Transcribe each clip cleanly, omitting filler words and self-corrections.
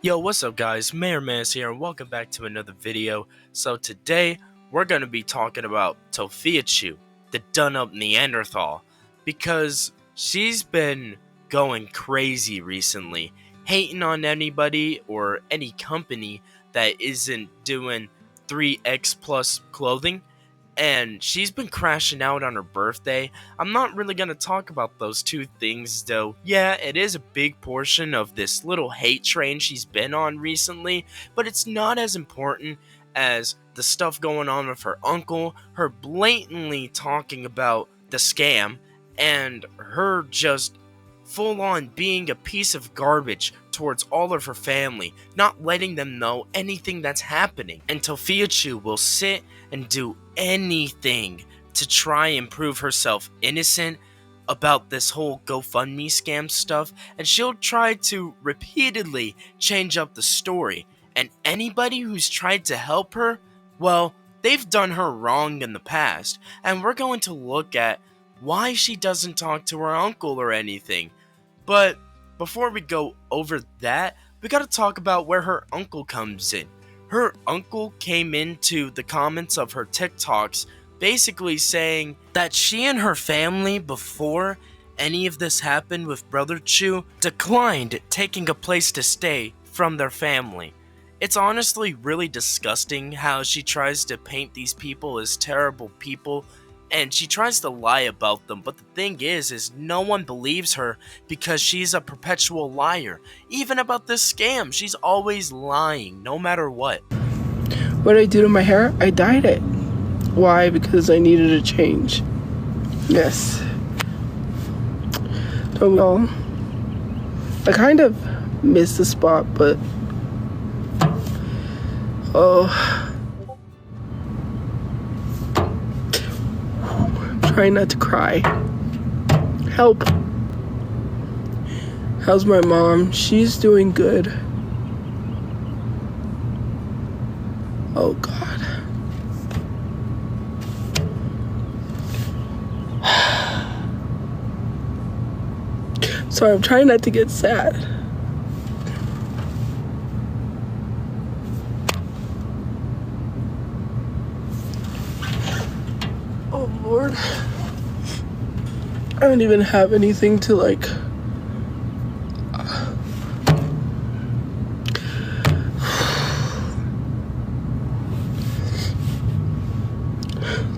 Yo, what's up guys, Mayor Mans here and welcome back to another video. So today, we're going to be talking about Tophiachu, the done-up Neanderthal, because she's been going crazy recently, hating on anybody or any company that isn't doing 3x plus clothing. And she's been crashing out on her birthday. I'm not really going to talk about those two things though. Yeah, it is a big portion of this little hate train she's been on recently, but it's not as important as the stuff going on with her uncle, her blatantly talking about the scam, and her just full on being a piece of garbage towards all of her family, not letting them know anything that's happening. And Tophiachu will sit and do anything to try and prove herself innocent about this whole GoFundMe scam stuff, and she'll try to repeatedly change up the story. And anybody who's tried to help her, well, they've done her wrong in the past, and we're going to look at why she doesn't talk to her uncle or anything. But before we go over that, we gotta talk about where her uncle comes in. Her uncle came into the comments of her TikToks basically saying that she and her family, before any of this happened with Brother Chu, declined taking a place to stay from their family. It's honestly really disgusting how she tries to paint these people as terrible people, and she tries to lie about them, but the thing is no one believes her because she's a perpetual liar. Even about this scam, she's always lying, no matter what. What did I do to my hair? I dyed it. Why? Because I needed a change. Yes. So, I kind of missed the spot, but trying not to cry. Help. How's my mom? She's doing good. Oh God. Sorry, I'm trying not to get sad. Oh Lord. I don't even have anything to like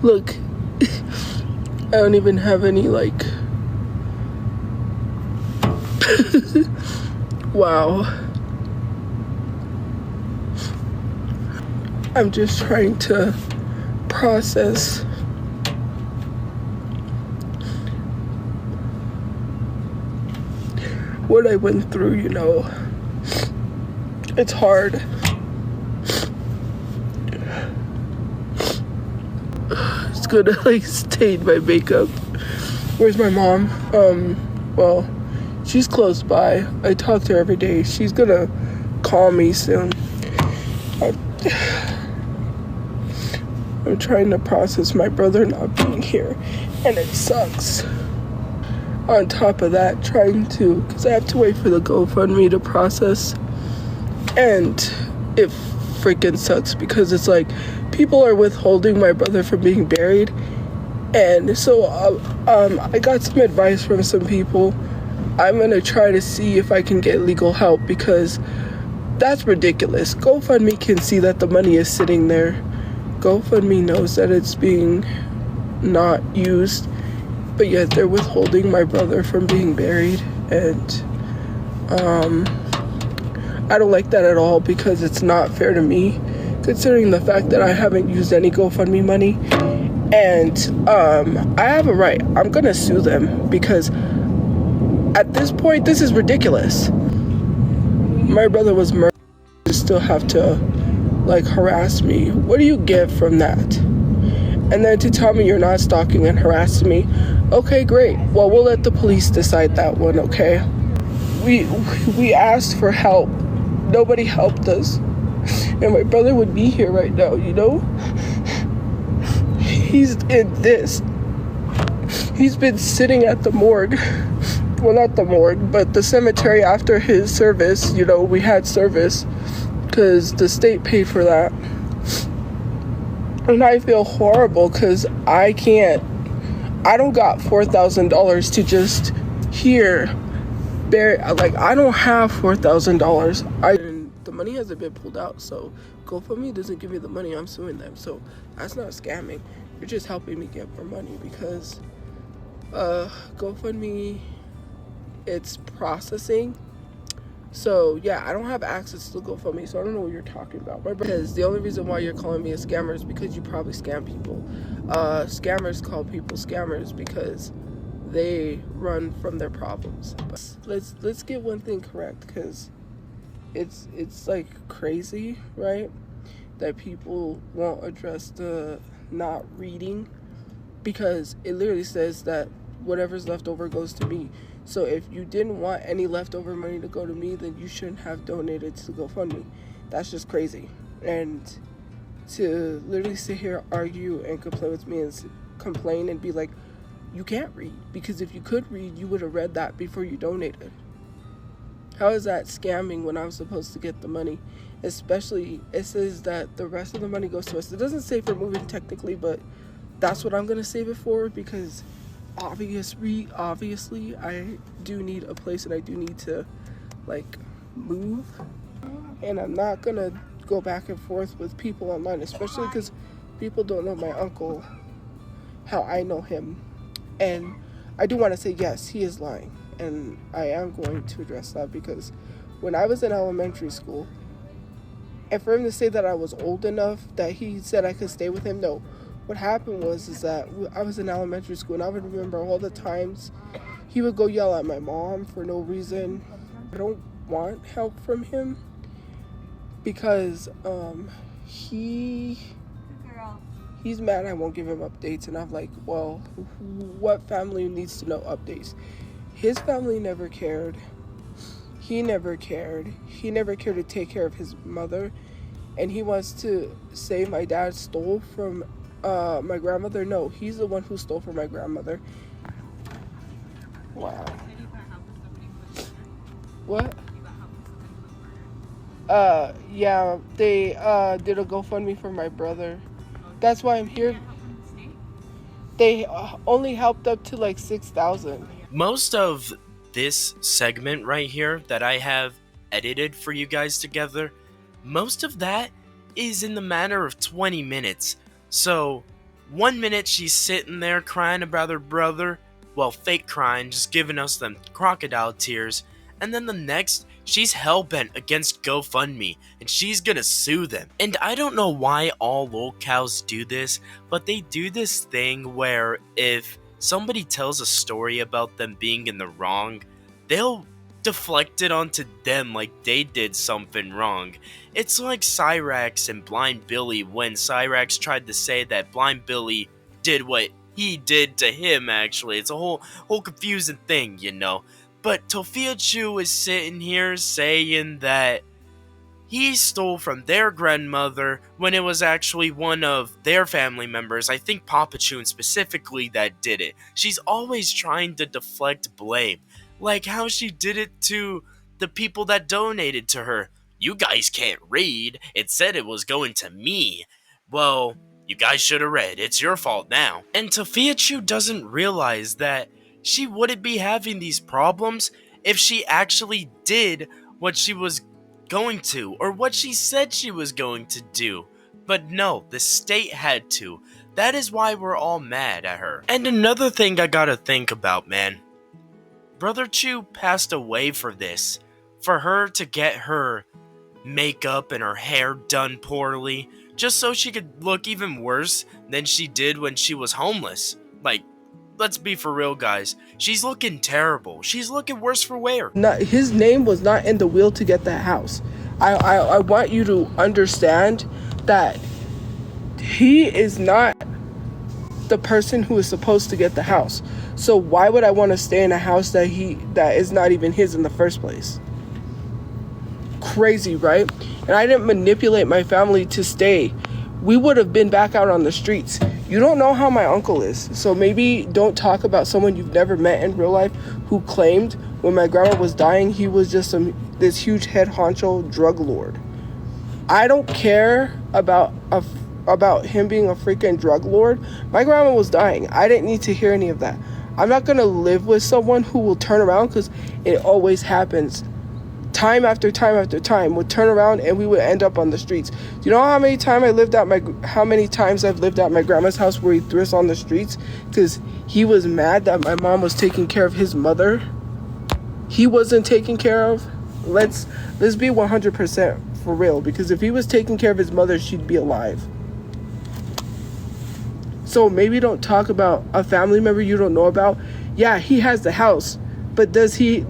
look. I don't even have any like wow. I'm just trying to process what I went through, you know. It's hard. It's gonna like stain my makeup. Where's my mom? Well, she's close by. I talk to her every day. She's gonna call me soon. I'm trying to process my brother not being here, and it sucks. On top of that, because I have to wait for the GoFundMe to process, and it freaking sucks because it's like people are withholding my brother from being buried, and so I got some advice from some people. I'm gonna try to see if I can get legal help because that's ridiculous. GoFundMe can see that the money is sitting there. GoFundMe knows that it's being not used, but yet they're withholding my brother from being buried, and I don't like that at all because it's not fair to me, considering the fact that I haven't used any GoFundMe money, and I have a right. I'm gonna sue them because at this point, this is ridiculous. My brother was murdered. You still have to like harass me. What do you get from that? And then to tell me you're not stalking and harassing me. Okay, great. Well, we'll let the police decide that one, okay? We asked for help. Nobody helped us. And my brother would be here right now, you know? He's in this. He's been sitting at the morgue well, not the morgue, but the cemetery after his service. You know, we had service because the state paid for that. And I feel horrible because I don't got $4,000 to just here bury. Like, I don't have $4,000. The money hasn't been pulled out, so GoFundMe doesn't give me the money. I'm suing them, so that's not scamming. You're just helping me get more money because GoFundMe, it's processing. So yeah, I don't have access to GoFundMe, so I don't know what you're talking about. Because the only reason why you're calling me a scammer is because you probably scam people. Scammers call people scammers because they run from their problems. But let's get one thing correct, because it's like crazy, right? That people won't address the not reading, because it literally says that whatever's left over goes to me. So if you didn't want any leftover money to go to me, then you shouldn't have donated to GoFundMe. That's just crazy. And to literally sit here, argue, and complain with me and complain and be like, you can't read. Because if you could read, you would have read that before you donated. How is that scamming when I'm supposed to get the money? Especially, it says that the rest of the money goes to us. It doesn't say for moving technically, but that's what I'm going to save it for, because obviously I do need a place and I do need to like move, and I'm not gonna go back and forth with people online, especially because people don't know my uncle how I know him. And I do want to say, yes, he is lying, and I am going to address that, because when I was in elementary school, and for him to say that I was old enough that he said I could stay with him, no. What happened was that I was in elementary school, and I would remember all the times he would go yell at my mom for no reason. I don't want help from him because he's mad I won't give him updates, and I'm like, well, what family needs to know updates? His family never cared. He never cared. He never cared to take care of his mother, and he wants to say my dad stole from my grandmother. No, he's the one who stole from my grandmother. Wow. What? Yeah, they did a GoFundMe for my brother. That's why I'm here. They only helped up to like 6,000. Most of this segment right here that I have edited for you guys together, most of that is in the matter of 20 minutes. So, 1 minute she's sitting there crying about her brother, well, fake crying, just giving us them crocodile tears, and then the next, she's hell-bent against GoFundMe, and she's gonna sue them. And I don't know why all Lolcows do this, but they do this thing where if somebody tells a story about them being in the wrong, they'll deflect it onto them like they did something wrong. It's like Cyrax and Blind Billy when Cyrax tried to say that Blind Billy did what he did to him. Actually, it's a whole confusing thing, you know. But Tophiachu is sitting here saying that he stole from their grandmother when it was actually one of their family members, I think Tophiachu specifically, that did it. She's always trying to deflect blame, like how she did it to the people that donated to her. You guys can't read. It said it was going to me. Well, you guys should have read. It's your fault now. And Tophiachu doesn't realize that she wouldn't be having these problems if she actually did what she was going to, or what she said she was going to do. But no, the state had to. That is why we're all mad at her. And another thing I gotta think about, man. Brother Chu passed away for this. For her to get her makeup and her hair done poorly, just so she could look even worse than she did when she was homeless. Like, let's be for real, guys. She's looking terrible. She's looking worse for wear. His name was not in the will to get that house. I want you to understand that he is not the person who is supposed to get the house. So why would I want to stay in a house that is not even his in the first place? Crazy, right? And I didn't manipulate my family to stay. We would have been back out on the streets. You don't know how my uncle is, so maybe don't talk about someone you've never met in real life who claimed when my grandma was dying he was just this huge head honcho drug lord. I don't care about him being a freaking drug lord. My grandma was dying. I didn't need to hear any of that. I'm not going to live with someone who will turn around, because it always happens. Time after time after time would turn around and we would end up on the streets. Do you know how many times I've lived at my grandma's house where he threw us on the streets because he was mad that my mom was taking care of his mother? He wasn't taken care of. Let's be 100% for real, because if he was taking care of his mother, she'd be alive. So maybe don't talk about a family member you don't know about. Yeah, he has the house, but does he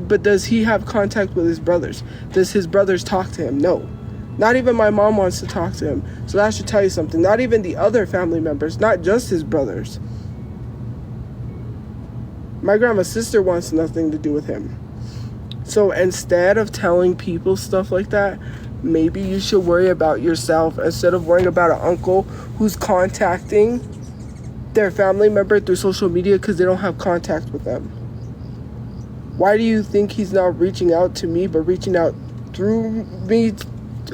have contact with his brothers? Does his brothers talk to him? No. Not even my mom wants to talk to him. So that should tell you something. Not even the other family members, not just his brothers. My grandma's sister wants nothing to do with him. So instead of telling people stuff like that, maybe you should worry about yourself instead of worrying about an uncle who's contacting their family member through social media because they don't have contact with them. Why do you think he's not reaching out to me, but reaching out through me,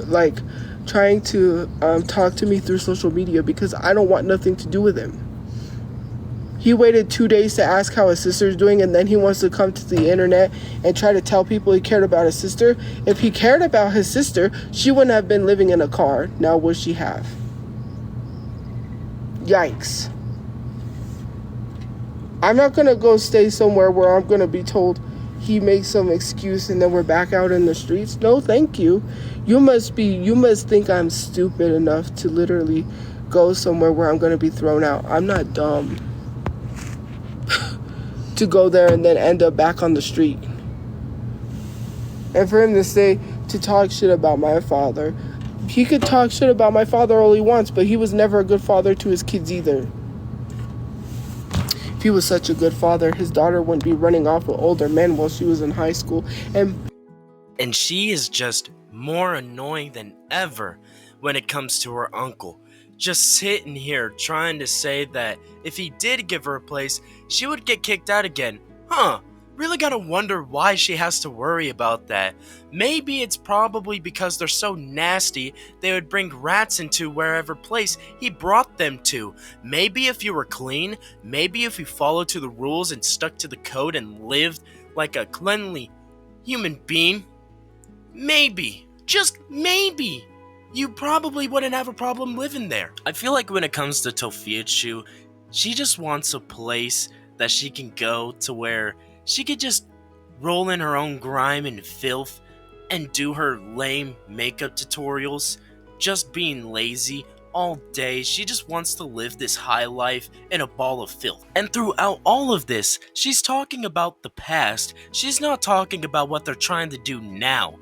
like trying to talk to me through social media? Because I don't want nothing to do with him. He waited 2 days to ask how his sister's doing, and then he wants to come to the internet and try to tell people he cared about his sister. If he cared about his sister, she wouldn't have been living in a car. Now would she have? Yikes. I'm not going to go stay somewhere where I'm going to be told he makes some excuse and then we're back out in the streets. No, thank you. You must think I'm stupid enough to literally go somewhere where I'm going to be thrown out. I'm not dumb to go there and then end up back on the street. And for him to talk shit about my father, he could talk shit about my father all he wants, but he was never a good father to his kids either. If he was such a good father, his daughter wouldn't be running off with older men while she was in high school. And she is just more annoying than ever when it comes to her uncle. Just sitting here trying to say that if he did give her a place, she would get kicked out again. Really gotta wonder why she has to worry about that. Maybe it's probably because they're so nasty they would bring rats into wherever place he brought them to. Maybe if you were clean, maybe if you followed to the rules and stuck to the code and lived like a cleanly human being, maybe, just maybe, you probably wouldn't have a problem living there. I feel like when it comes to Tophiachu, she just wants a place that she can go to where she could just roll in her own grime and filth and do her lame makeup tutorials, just being lazy all day. She just wants to live this high life in a ball of filth. And throughout all of this, she's talking about the past. She's not talking about what they're trying to do now.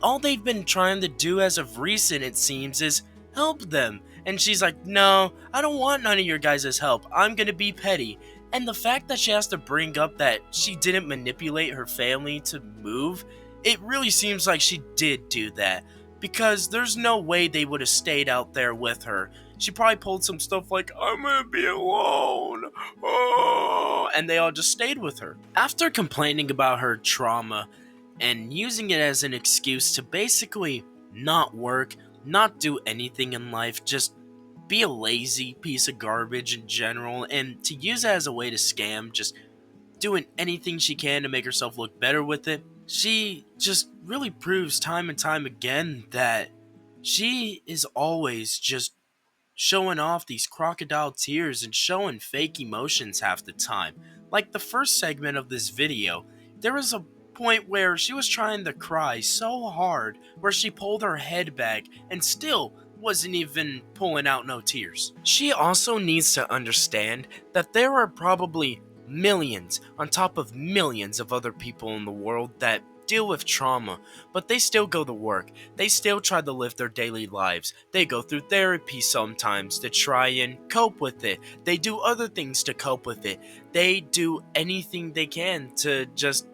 All they've been trying to do as of recent, it seems, is help them. And she's like, no, I don't want none of your guys' help. I'm gonna be petty. And the fact that she has to bring up that she didn't manipulate her family to move, it really seems like she did do that. Because there's no way they would have stayed out there with her. She probably pulled some stuff like, I'm gonna be alone. Oh, and they all just stayed with her. After complaining about her trauma, and using it as an excuse to basically not work, not do anything in life, just be a lazy piece of garbage in general, and to use it as a way to scam, just doing anything she can to make herself look better with it, she just really proves time and time again that she is always just showing off these crocodile tears and showing fake emotions half the time. Like the first segment of this video, there was a point where she was trying to cry so hard where she pulled her head back and still wasn't even pulling out no tears. She also needs to understand that there are probably millions on top of millions of other people in the world that deal with trauma, but they still go to work. They still try to live their daily lives. They go through therapy sometimes to try and cope with it. They do other things to cope with it. They do anything they can to just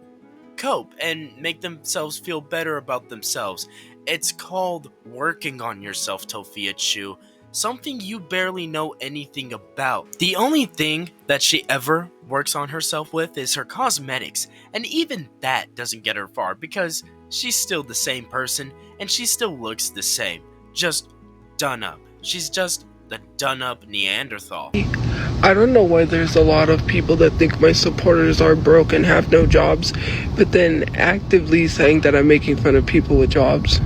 cope and make themselves feel better about themselves. It's called working on yourself, Tophiachu. something you barely know anything about. The only thing that she ever works on herself with is her cosmetics, and even that doesn't get her far because she's still the same person and she still looks the same, just done up. She's just the done up Neanderthal. I don't know why there's a lot of people that think my supporters are broke and have no jobs, but then actively saying that I'm making fun of people with jobs.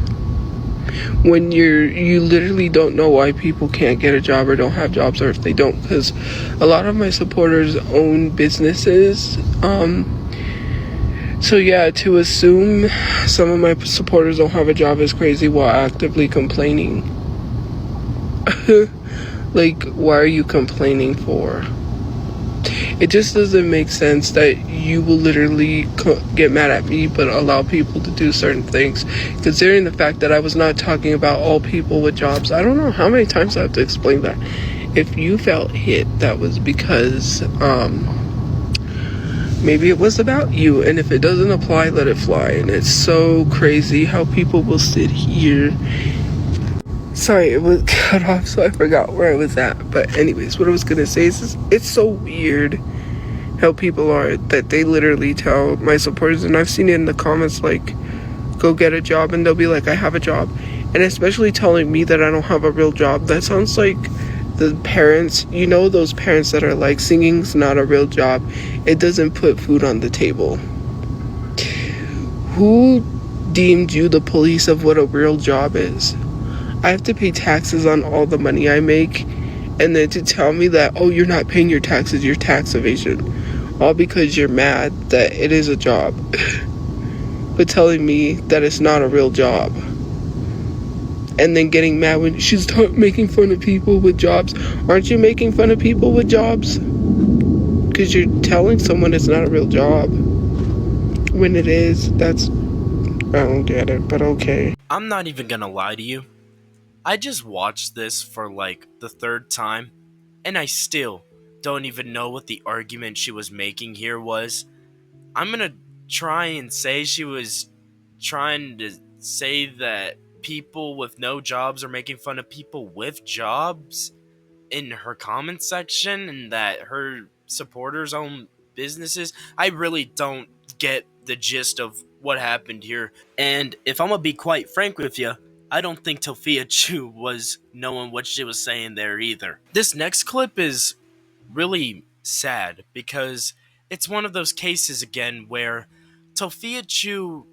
When you literally don't know why people can't get a job or don't have jobs, or if they don't, because a lot of my supporters own businesses. So yeah, to assume some of my supporters don't have a job is crazy while actively complaining. Like, why are you complaining for? It just doesn't make sense that you will literally get mad at me but allow people to do certain things, considering the fact that I was not talking about all people with jobs. I don't know how many times I have to explain that. If you felt hit, that was because maybe it was about you, and if it doesn't apply, let it fly. And it's so crazy how people will sit here. Sorry, it was cut off, so I forgot where I was at. But anyways, what I was gonna say is it's so weird how people are, that they literally tell my supporters, and I've seen it in the comments, like, go get a job, and they'll be like, I have a job. And especially telling me that I don't have a real job. That sounds like the parents, you know, those parents that are like, singing's not a real job, it doesn't put food on the table. Who deemed you the police of what a real job is? I have to pay taxes on all the money I make, and then to tell me that, oh, you're not paying your taxes, you're tax evasion, all because you're mad that it is a job, but telling me that it's not a real job, and then getting mad when she's making fun of people with jobs. Aren't you making fun of people with jobs? Because you're telling someone it's not a real job when it is. I don't get it, but okay. I'm not even gonna lie to you. I just watched this for like the third time, and I still don't even know what the argument she was making here was. I'm gonna try and say she was trying to say that people with no jobs are making fun of people with jobs in her comment section, and that her supporters own businesses. I really don't get the gist of what happened here. And if I'm gonna be quite frank with you, I don't think Tophiachu was knowing what she was saying there either. This next clip is really sad because it's one of those cases again where Tophiachu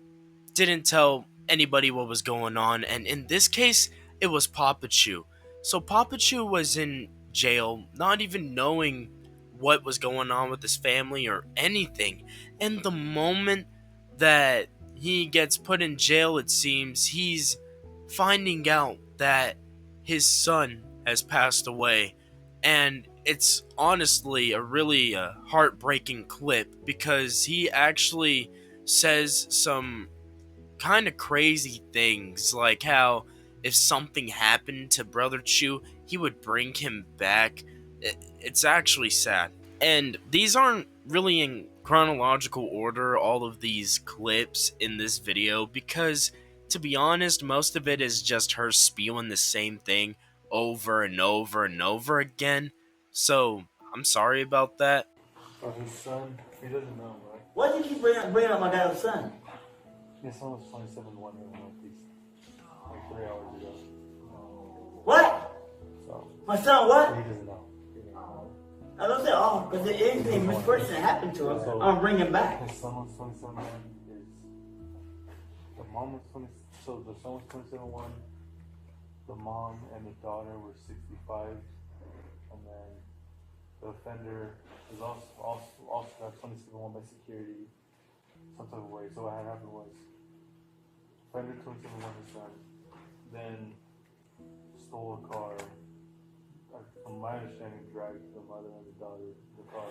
didn't tell anybody what was going on, and in this case, it was Papachu. So Papachu was in jail, not even knowing what was going on with his family or anything. And the moment that he gets put in jail, it seems, he's finding out that his son has passed away. And it's honestly a really heartbreaking clip because he actually says some kind of crazy things, like how if something happened to Brother Chu, he would bring him back. It's actually sad. And these aren't really in chronological order, all of these clips in this video, because to be honest, most of it is just her spewing the same thing over and over and over again. So I'm sorry about that. For his son, he doesn't know, right? Why do you keep bringing up my dad's son? His son was 27 one Northeast, like 3 hours ago. What? So, My son what? he doesn't know. He doesn't know. I don't say, oh, because if anything misfortune happened to him, I'm bring him back. His son was 27 1. The mom was 20. So the son was 27 1. The mom and the daughter were 65, and then the offender is also got 27 1 by security, some type of way. So what had happened was, offender 27 1 his son, then stole a car. From my understanding, dragged the mother and the daughter in the car,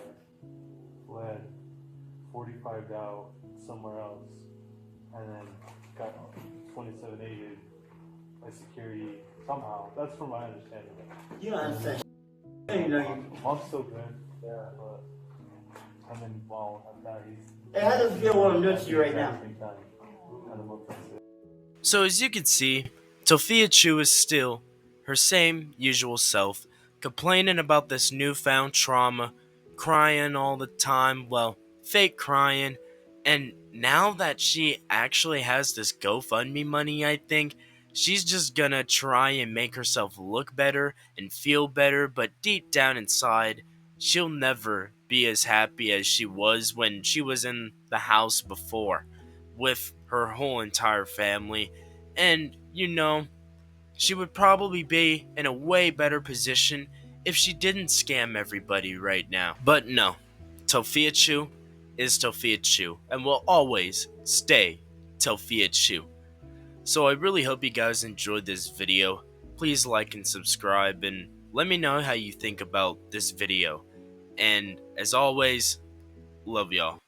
fled, 45'd out somewhere else, and then got 27 aided by security somehow. That's from my understanding. You don't understand. You know you. Mom's still good, yeah, but and then now he's. Hey, how does it feel what I'm doing to you right now? So as you can see, Tophiachu is still her same usual self, complaining about this newfound trauma, crying all the time, well, fake crying, and now that she actually has this GoFundMe money, I think, she's just gonna try and make herself look better and feel better, but deep down inside, she'll never be as happy as she was when she was in the house before, with her whole entire family, and, she would probably be in a way better position if she didn't scam everybody right now. But no, Tophiachu is Tophiachu and will always stay Tophiachu. So I really hope you guys enjoyed this video. Please like and subscribe and let me know how you think about this video. And as always, love y'all.